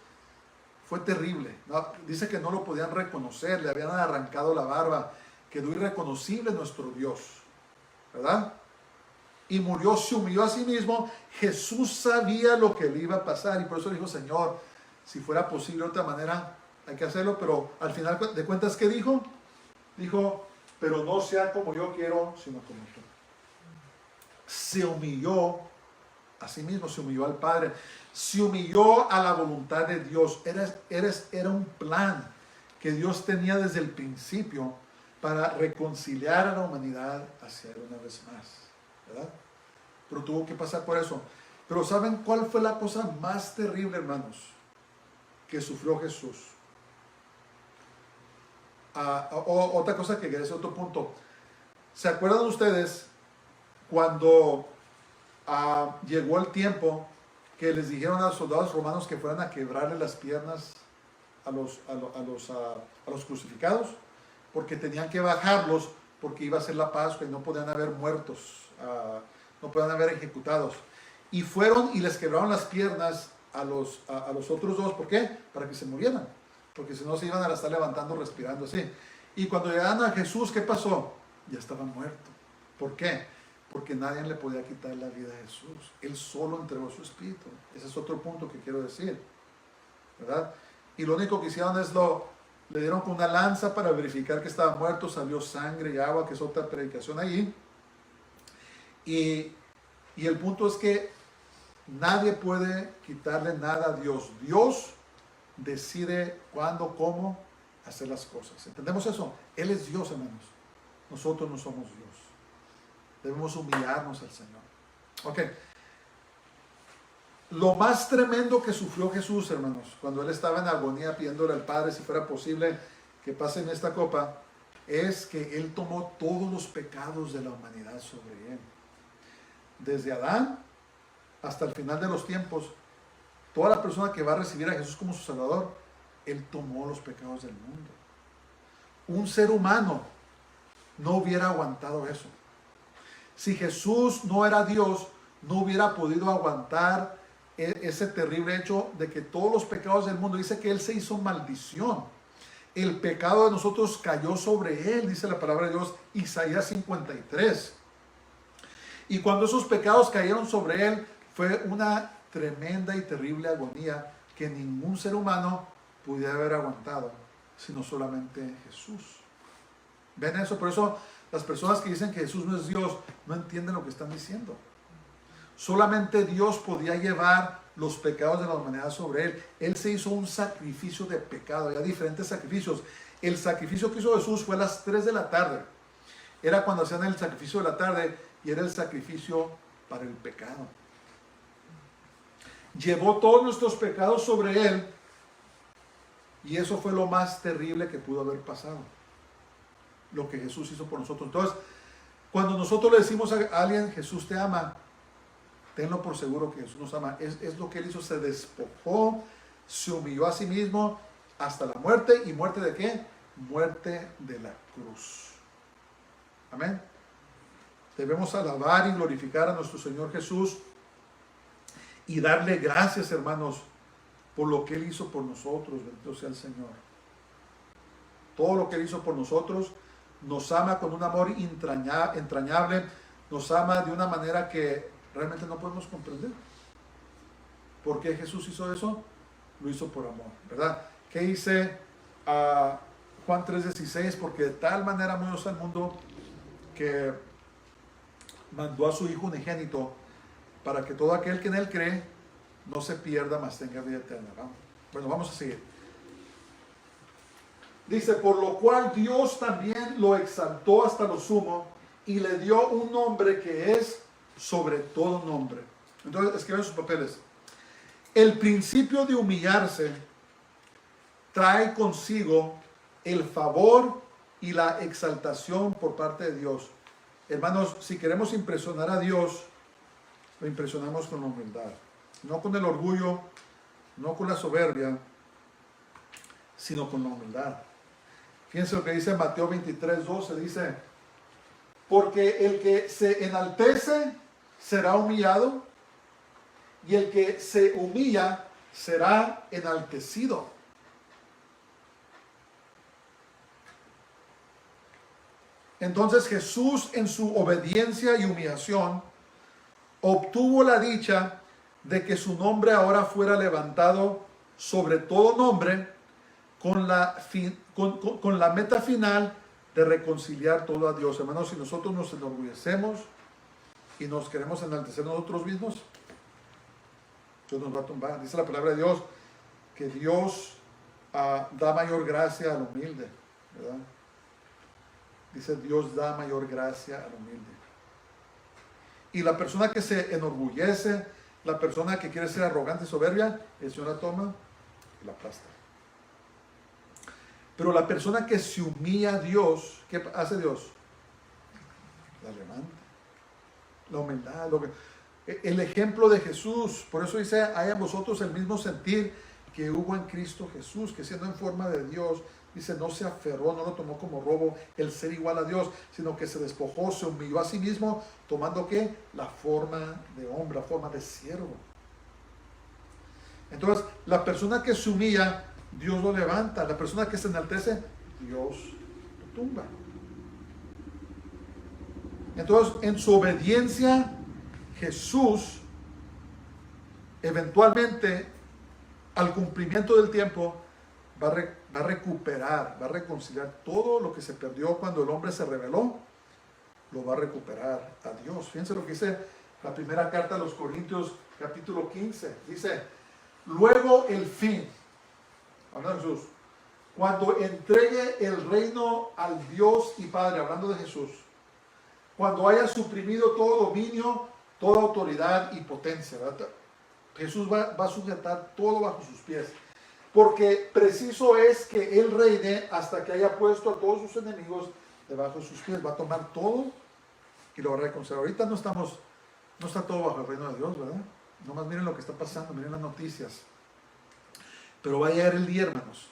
fue terrible, ¿no? Dice que no lo podían reconocer, le habían arrancado la barba, quedó irreconocible nuestro Dios, ¿verdad? Y murió, se humilló a sí mismo. Jesús sabía lo que le iba a pasar y por eso dijo: Señor, si fuera posible de otra manera, hay que hacerlo. Pero al final de cuentas, ¿qué dijo? Dijo: pero no sea como yo quiero, sino como tú. Se humilló a sí mismo, se humilló al Padre, se humilló a la voluntad de Dios. Era un plan que Dios tenía desde el principio para reconciliar a la humanidad hacia Él una vez más, ¿verdad? Pero tuvo que pasar por eso. Pero ¿saben cuál fue la cosa más terrible, hermanos, que sufrió Jesús? Otra cosa que quería decir, otro punto. ¿Se acuerdan ustedes cuando llegó el tiempo que les dijeron a los soldados romanos que fueran a quebrarle las piernas a los crucificados? Porque tenían que bajarlos, porque iba a ser la Pascua y no podían haber muertos, no podían haber ejecutados. Y fueron y les quebraron las piernas a los otros dos. ¿Por qué? Para que se murieran. Porque si no se iban a estar levantando, respirando así. Y cuando llegaron a Jesús, ¿qué pasó? Ya estaba muerto. ¿Por qué? Porque nadie le podía quitar la vida a Jesús. Él solo entregó su espíritu. Ese es otro punto que quiero decir, ¿verdad? Y lo único que hicieron es le dieron con una lanza para verificar que estaba muerto. Salió sangre y agua, que es otra predicación ahí. Y el punto es que nadie puede quitarle nada a Dios. Dios decide cuándo, cómo hacer las cosas. ¿Entendemos eso? Él es Dios, hermanos. Nosotros no somos Dios. Debemos humillarnos al Señor. Ok. Lo más tremendo que sufrió Jesús, hermanos, cuando Él estaba en agonía pidiéndole al Padre si fuera posible que pase en esta copa, es que Él tomó todos los pecados de la humanidad sobre Él. Desde Adán hasta el final de los tiempos, toda la persona que va a recibir a Jesús como su Salvador, Él tomó los pecados del mundo. Un ser humano no hubiera aguantado eso. Si Jesús no era Dios, no hubiera podido aguantar ese terrible hecho de que todos los pecados del mundo, dice que Él se hizo maldición. El pecado de nosotros cayó sobre Él, dice la palabra de Dios, Isaías 53. Y cuando esos pecados cayeron sobre Él, fue una tremenda y terrible agonía que ningún ser humano pudiera haber aguantado, sino solamente Jesús. ¿Ven eso? Por eso las personas que dicen que Jesús no es Dios no entienden lo que están diciendo. Solamente Dios podía llevar los pecados de la humanidad sobre Él. Él se hizo un sacrificio de pecado. Había diferentes sacrificios. El sacrificio que hizo Jesús fue a las 3 de la tarde. Era cuando hacían el sacrificio de la tarde y era el sacrificio para el pecado. Llevó todos nuestros pecados sobre Él y eso fue lo más terrible que pudo haber pasado. Lo que Jesús hizo por nosotros. Entonces, cuando nosotros le decimos a alguien, Jesús te ama, tenlo por seguro que Jesús nos ama. Es lo que Él hizo, se despojó, se humilló a sí mismo hasta la muerte. ¿Y muerte de qué? Muerte de la cruz. Amén. Debemos alabar y glorificar a nuestro Señor Jesús y darle gracias, hermanos, por lo que Él hizo por nosotros. Bendito sea el Señor. Todo lo que Él hizo por nosotros nos ama con un amor entrañable, nos ama de una manera que realmente no podemos comprender. ¿Por qué Jesús hizo eso? Lo hizo por amor, ¿verdad? ¿Qué dice Juan 3:16? Porque de tal manera amó Dios al mundo que mandó a su Hijo unigénito para que todo aquel que en Él cree no se pierda, mas tenga vida eterna. ¿Vamos? Bueno, vamos a seguir. Dice, por lo cual Dios también lo exaltó hasta lo sumo y le dio un nombre que es sobre todo nombre. Entonces, escriban sus papeles. El principio de humillarse trae consigo el favor y la exaltación por parte de Dios. Hermanos, si queremos impresionar a Dios, lo impresionamos con la humildad. No con el orgullo, no con la soberbia, sino con la humildad. Fíjense lo que dice Mateo 23:12, dice, porque el que se enaltece será humillado, y el que se humilla será enaltecido. Entonces Jesús, en su obediencia y humillación, obtuvo la dicha de que su nombre ahora fuera levantado sobre todo nombre, con la meta final de reconciliar todo a Dios. Hermanos, si nosotros nos enorgullecemos y nos queremos enaltecer nosotros mismos, Dios nos va a tumbar. Dice la palabra de Dios que Dios da mayor gracia al humilde, ¿verdad? Dice, Dios da mayor gracia al humilde. Y la persona que se enorgullece, la persona que quiere ser arrogante y soberbia, el Señor la toma y la aplasta. Pero la persona que se humilla a Dios, ¿qué hace Dios? La levanta. La humildad. El ejemplo de Jesús. Por eso dice, hay en vosotros el mismo sentir que hubo en Cristo Jesús, que siendo en forma de Dios, dice, no se aferró, no lo tomó como robo el ser igual a Dios, sino que se despojó, se humilló a sí mismo, tomando ¿qué? La forma de hombre, la forma de siervo. Entonces, la persona que se humilla, Dios lo levanta. La persona que se enaltece, Dios lo tumba. Entonces, en su obediencia, Jesús, eventualmente, al cumplimiento del tiempo, va a recuperar, va a reconciliar todo lo que se perdió cuando el hombre se rebeló, lo va a recuperar a Dios. Fíjense lo que dice la primera carta a los Corintios, capítulo 15. Dice, luego el fin, hablando de Jesús, cuando entregue el reino al Dios y Padre, hablando de Jesús, cuando haya suprimido todo dominio, toda autoridad y potencia, ¿verdad? Jesús va a sujetar todo bajo sus pies. Porque preciso es que Él reine hasta que haya puesto a todos sus enemigos debajo de sus pies. Va a tomar todo y lo va a reconciliar. Ahorita no está todo bajo el reino de Dios, ¿verdad? Nomás miren lo que está pasando, miren las noticias. Pero va a llegar el día, hermanos,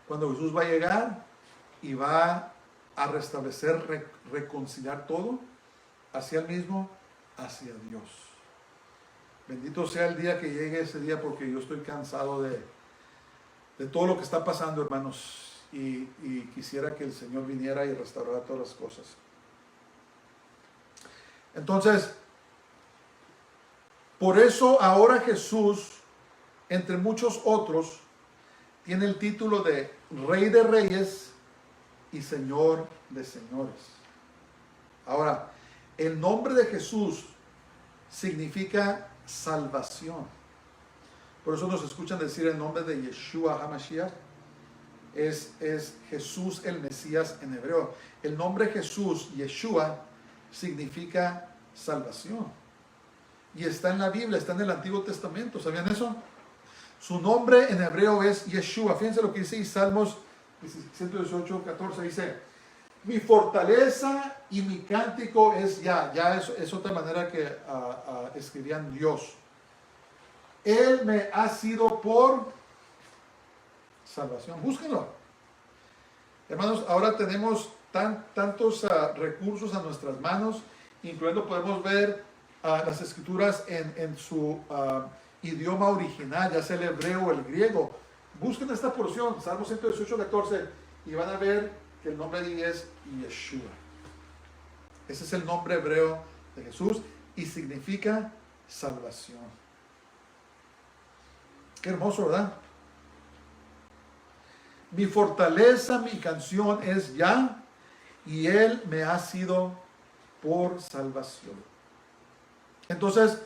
cuando Jesús va a llegar y va a restablecer, reconciliar todo hacia Él mismo, hacia Dios. Bendito sea el día que llegue ese día, porque yo estoy cansado de todo lo que está pasando, hermanos, y quisiera que el Señor viniera y restaurara todas las cosas. Entonces, por eso ahora Jesús, entre muchos otros, tiene el título de Rey de Reyes y Señor de Señores. Ahora, el nombre de Jesús significa salvación. Por eso nos escuchan decir el nombre de Yeshua HaMashiach. Es Jesús el Mesías en hebreo. El nombre Jesús, Yeshua, significa salvación. Y está en la Biblia, está en el Antiguo Testamento. ¿Sabían eso? Su nombre en hebreo es Yeshua. Fíjense lo que dice Salmos 118:14. Dice, mi fortaleza y mi cántico es ya es otra manera que escribían Dios. Él me ha sido por salvación. Búsquenlo. Hermanos, ahora tenemos tantos recursos a nuestras manos, incluyendo podemos ver las escrituras en su idioma original, ya sea el hebreo o el griego. Busquen esta porción, Salmo 118:14, y van a ver que el nombre de es Yeshua. Ese es el nombre hebreo de Jesús y significa salvación. Qué hermoso, ¿verdad? Mi fortaleza, mi canción es Yah, y Él me ha sido por salvación. Entonces,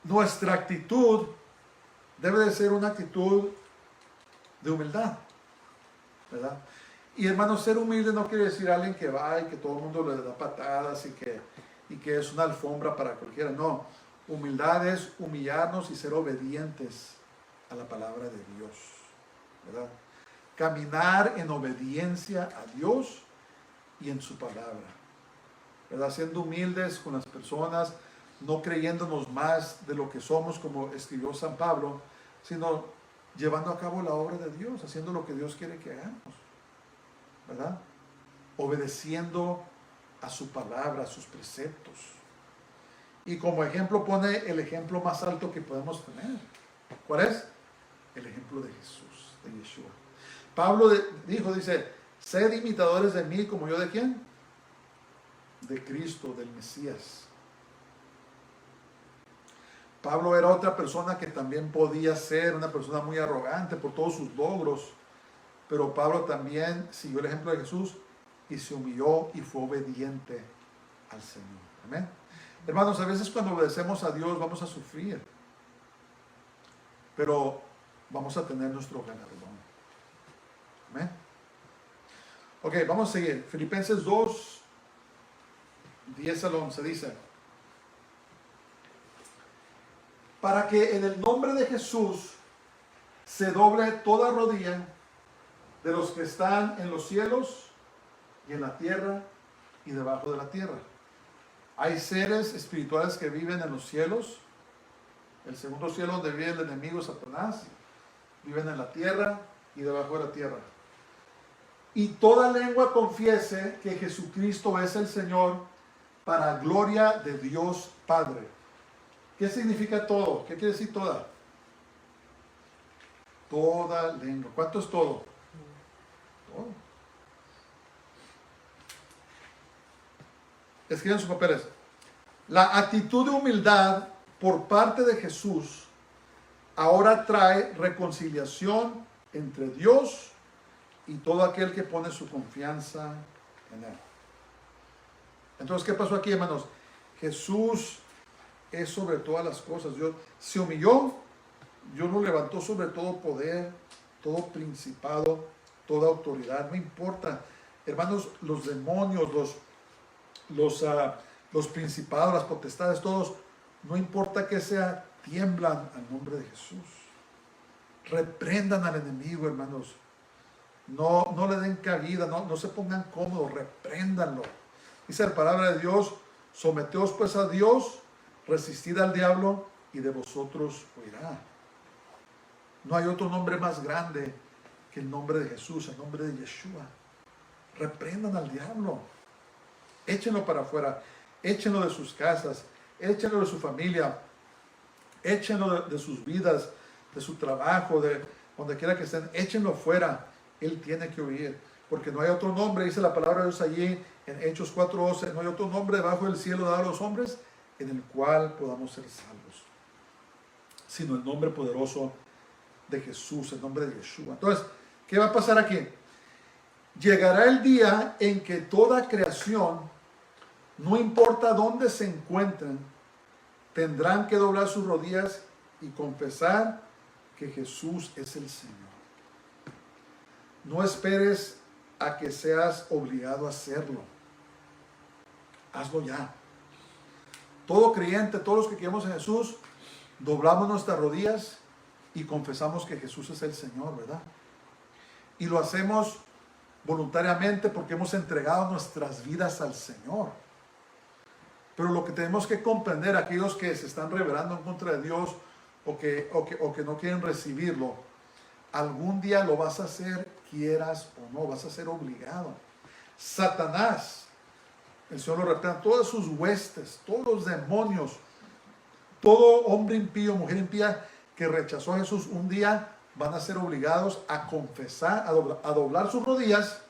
nuestra actitud debe de ser una actitud de humildad, ¿verdad? Y hermanos, ser humilde no quiere decir alguien que va y que todo el mundo le da patadas y que es una alfombra para cualquiera. No, humildad es humillarnos y ser obedientes a la palabra de Dios, ¿verdad? Caminar en obediencia a Dios y en su palabra, ¿verdad? Siendo humildes con las personas, no creyéndonos más de lo que somos, como escribió San Pablo, sino llevando a cabo la obra de Dios, haciendo lo que Dios quiere que hagamos, ¿verdad? Obedeciendo a su palabra, a sus preceptos. Y como ejemplo pone el ejemplo más alto que podemos tener. ¿Cuál es? El ejemplo de Jesús, de Yeshua. Pablo dice, sed imitadores de mí como yo de ¿quién? De Cristo, del Mesías. Pablo era otra persona que también podía ser una persona muy arrogante por todos sus logros, pero Pablo también siguió el ejemplo de Jesús y se humilló y fue obediente al Señor. Amén. Hermanos, a veces cuando obedecemos a Dios vamos a sufrir, pero vamos a tener nuestro galardón. Amén. Ok, vamos a seguir. Filipenses 2, 10 al 11 dice: para que en el nombre de Jesús se doble toda rodilla de los que están en los cielos y en la tierra y debajo de la tierra. Hay seres espirituales que viven en los cielos, el segundo cielo donde vive el enemigo Satanás, viven en la tierra y debajo de la tierra. Y toda lengua confiese que Jesucristo es el Señor, para gloria de Dios Padre. ¿Qué significa todo? ¿Qué quiere decir toda? Toda lengua. ¿Cuánto es todo? Todo. Escriban sus papeles. La actitud de humildad por parte de Jesús ahora trae reconciliación entre Dios y todo aquel que pone su confianza en Él. Entonces, ¿qué pasó aquí, hermanos? Jesús es sobre todas las cosas. Dios se humilló, Dios lo levantó sobre todo poder, todo principado, toda autoridad. No importa, hermanos, los demonios, los principados, las potestades, todos, no importa que sea, tiemblan al nombre de Jesús. Reprendan al enemigo, hermanos. No le den cabida, no se pongan cómodos, repréndanlo. Dice la palabra de Dios: someteos pues a Dios, resistid al diablo y de vosotros huirá. No hay otro nombre más grande que el nombre de Jesús, el nombre de Yeshua. Reprendan al diablo, échenlo para afuera, échenlo de sus casas, échenlo de su familia, échenlo de sus vidas, de su trabajo, de donde quiera que estén, échenlo fuera. Él tiene que huir, porque no hay otro nombre, dice la palabra de Dios allí en Hechos 4:12, no hay otro nombre debajo del cielo dado a los hombres en el cual podamos ser salvos, sino el nombre poderoso de Jesús, el nombre de Yeshua. Entonces, ¿qué va a pasar aquí? Llegará el día en que toda creación, no importa dónde se encuentren, tendrán que doblar sus rodillas y confesar que Jesús es el Señor. No esperes a que seas obligado a hacerlo. Hazlo ya. Todo creyente, todos los que creemos en Jesús, doblamos nuestras rodillas y confesamos que Jesús es el Señor, ¿verdad? Y lo hacemos voluntariamente porque hemos entregado nuestras vidas al Señor. Pero lo que tenemos que comprender, aquellos que se están rebelando en contra de Dios o que no quieren recibirlo, algún día lo vas a hacer, quieras o no, vas a ser obligado. Satanás, el Señor lo reprenda, todas sus huestes, todos los demonios, todo hombre impío, mujer impía que rechazó a Jesús, un día van a ser obligados a confesar, a doblar sus rodillas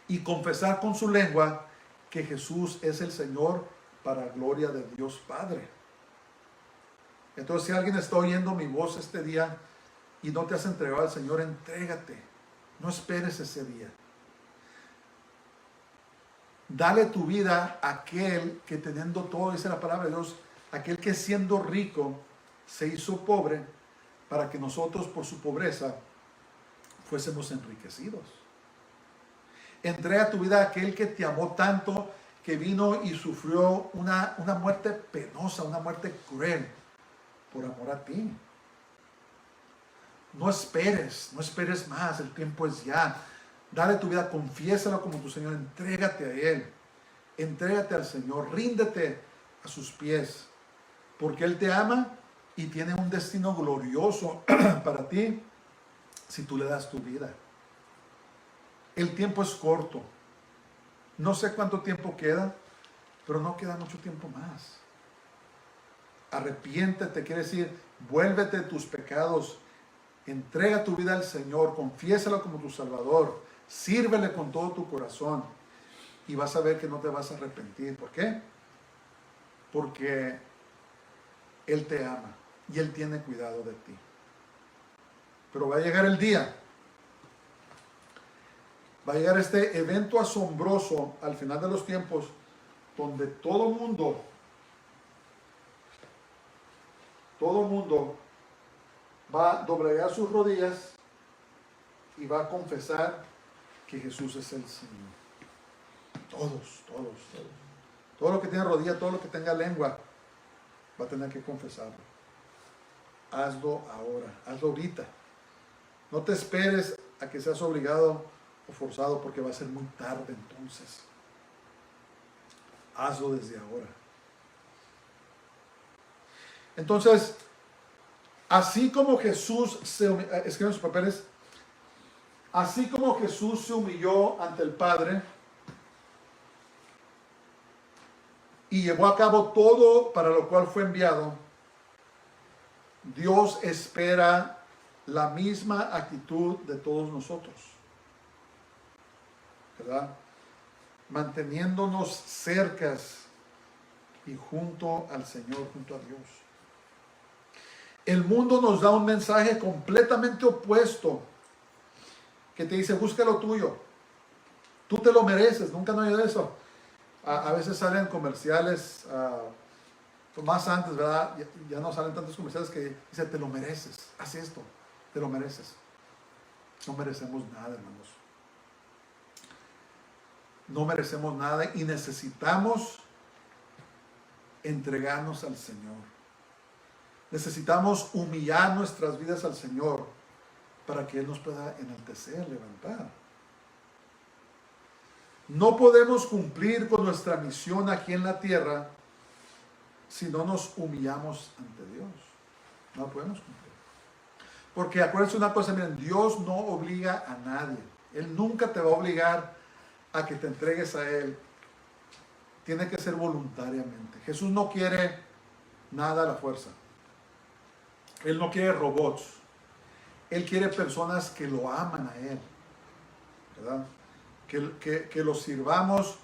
y confesar con su lengua que Jesús es el Señor para gloria de Dios Padre. Entonces, si alguien está oyendo mi voz este día y no te has entregado al Señor, entrégate. No esperes ese día. Dale tu vida a aquel que teniendo todo, dice la palabra de Dios, aquel que siendo rico se hizo pobre para que nosotros por su pobreza fuésemos enriquecidos. Entrega tu vida a aquel que te amó tanto, que vino y sufrió una muerte penosa, una muerte cruel por amor a ti. No esperes más, el tiempo es ya. Dale tu vida, confiésalo como tu Señor, entrégate a Él, entrégate al Señor, ríndete a sus pies, porque Él te ama y tiene un destino glorioso para ti si tú le das tu vida. El tiempo es corto, no sé cuánto tiempo queda, pero no queda mucho tiempo más. Arrepiéntete, quiere decir, vuélvete de tus pecados, entrega tu vida al Señor, confiésalo como tu Salvador, sírvele con todo tu corazón y vas a ver que no te vas a arrepentir. ¿Por qué? Porque Él te ama y Él tiene cuidado de ti. Pero va a llegar el día, va a llegar este evento asombroso al final de los tiempos, donde todo mundo va a doblegar sus rodillas y va a confesar que Jesús es el Señor. Todos. Todo lo que tiene rodilla, todo lo que tenga lengua, va a tener que confesarlo. Hazlo ahora, hazlo ahorita. No te esperes a que seas obligado o forzado, porque va a ser muy tarde entonces. Hazlo desde ahora. Entonces, así como Jesús escriben sus papeles, así como Jesús se humilló ante el Padre y llevó a cabo todo para lo cual fue enviado, Dios espera la misma actitud de todos nosotros, ¿verdad? Manteniéndonos cercas y junto al Señor, junto a Dios. El mundo nos da un mensaje completamente opuesto, que te dice, busca lo tuyo, tú te lo mereces. Nunca no he oído eso. A veces salen comerciales, más antes, ¿verdad? Ya no salen tantos comerciales que dicen, te lo mereces, haz esto, te lo mereces. No merecemos nada, hermanos. No merecemos nada y necesitamos entregarnos al Señor. Necesitamos humillar nuestras vidas al Señor para que Él nos pueda enaltecer, levantar. No podemos cumplir con nuestra misión aquí en la tierra si no nos humillamos ante Dios. No podemos cumplir. Porque acuérdense una cosa, miren, Dios no obliga a nadie. Él nunca te va a obligar a que te entregues a Él. Tiene que ser voluntariamente. Jesús no quiere nada a la fuerza. Él no quiere robots. Él quiere personas que lo aman a Él, ¿verdad? Que lo sirvamos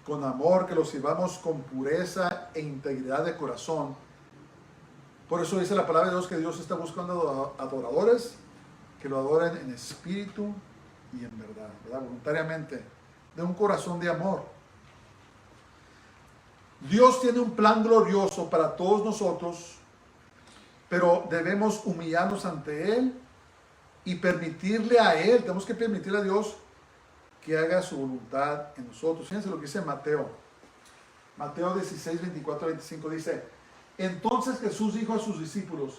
con amor, que lo sirvamos con pureza e integridad de corazón. Por eso dice la palabra de Dios que Dios está buscando adoradores que lo adoren en espíritu y en verdad, ¿verdad? Voluntariamente, de un corazón de amor. Dios tiene un plan glorioso para todos nosotros, pero debemos humillarnos ante Él y permitirle a Él, tenemos que permitirle a Dios que haga su voluntad en nosotros. Fíjense lo que dice Mateo 16, 24, 25, dice, entonces Jesús dijo a sus discípulos,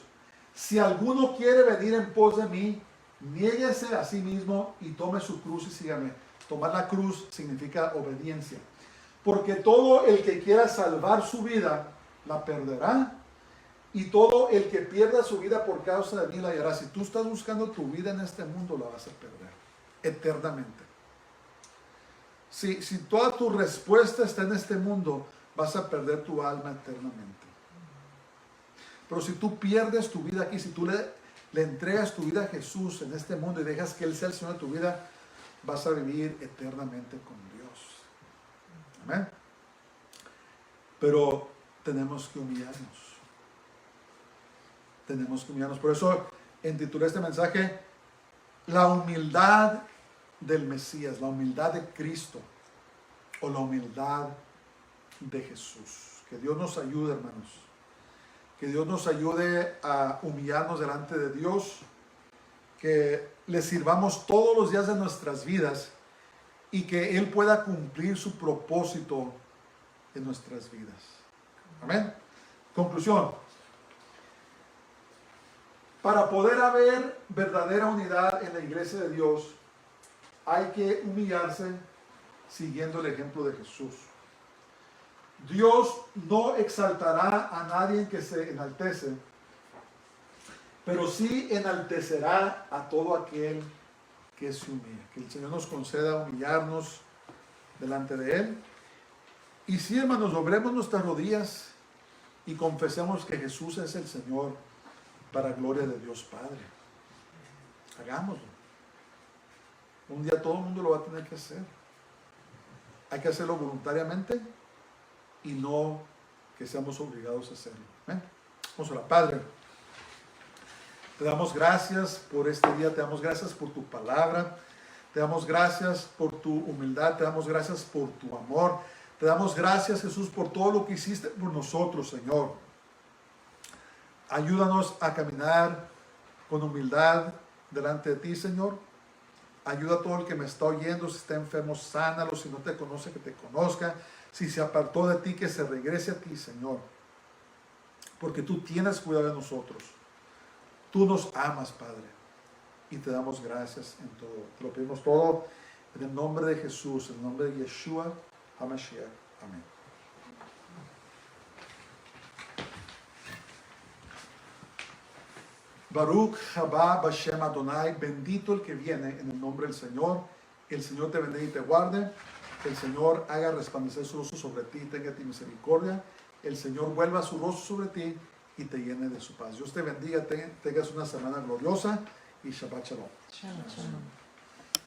si alguno quiere venir en pos de mí, niéguese a sí mismo y tome su cruz y sígame. Tomar la cruz significa obediencia. Porque todo el que quiera salvar su vida, la perderá. Y todo el que pierda su vida por causa de mí la hallará. Si tú estás buscando tu vida en este mundo, la vas a perder eternamente. Si toda tu respuesta está en este mundo, vas a perder tu alma eternamente. Pero si tú pierdes tu vida aquí, si tú le le entregas tu vida a Jesús en este mundo y dejas que Él sea el Señor de tu vida, vas a vivir eternamente con Dios. Amén. Pero tenemos que humillarnos. Tenemos que humillarnos. Por eso intitulé este mensaje La humildad del Mesías, la humildad de Cristo o la humildad de Jesús. Que Dios nos ayude, hermanos. Que Dios nos ayude a humillarnos delante de Dios. Que le sirvamos todos los días de nuestras vidas y que Él pueda cumplir su propósito en nuestras vidas. Amén. Conclusión. Para poder haber verdadera unidad en la iglesia de Dios, hay que humillarse siguiendo el ejemplo de Jesús. Dios no exaltará a nadie que se enaltece, pero sí enaltecerá a todo aquel que se humilla. Que el Señor nos conceda humillarnos delante de Él. Y sí, hermanos, doblemos nuestras rodillas y confesemos que Jesús es el Señor para gloria de Dios Padre. Hagámoslo. Un día todo el mundo lo va a tener que hacer. Hay que hacerlo voluntariamente y no que seamos obligados a hacerlo. ¿Ven? Vamos a orar. Padre, te damos gracias por este día, te damos gracias por tu palabra, te damos gracias por tu humildad, te damos gracias por tu amor, te damos gracias, Jesús, por todo lo que hiciste por nosotros, Señor. Ayúdanos a caminar con humildad delante de ti, Señor. Ayuda a todo el que me está oyendo, si está enfermo, sánalo, si no te conoce, que te conozca, si se apartó de ti, que se regrese a ti, Señor. Porque tú tienes cuidado de nosotros. Tú nos amas, Padre, y te damos gracias en todo. Te lo pedimos todo en el nombre de Jesús, en el nombre de Yeshua HaMashiach. Amén. Baruch haba Bashem Adonai, bendito el que viene en el nombre del Señor. El Señor te bendiga y te guarde. El Señor haga resplandecer su rostro sobre ti y tenga de ti misericordia. El Señor vuelva su rostro sobre ti y te llene de su paz. Dios te bendiga, tengas una semana gloriosa y Shabbat Shalom. Shalom, shalom.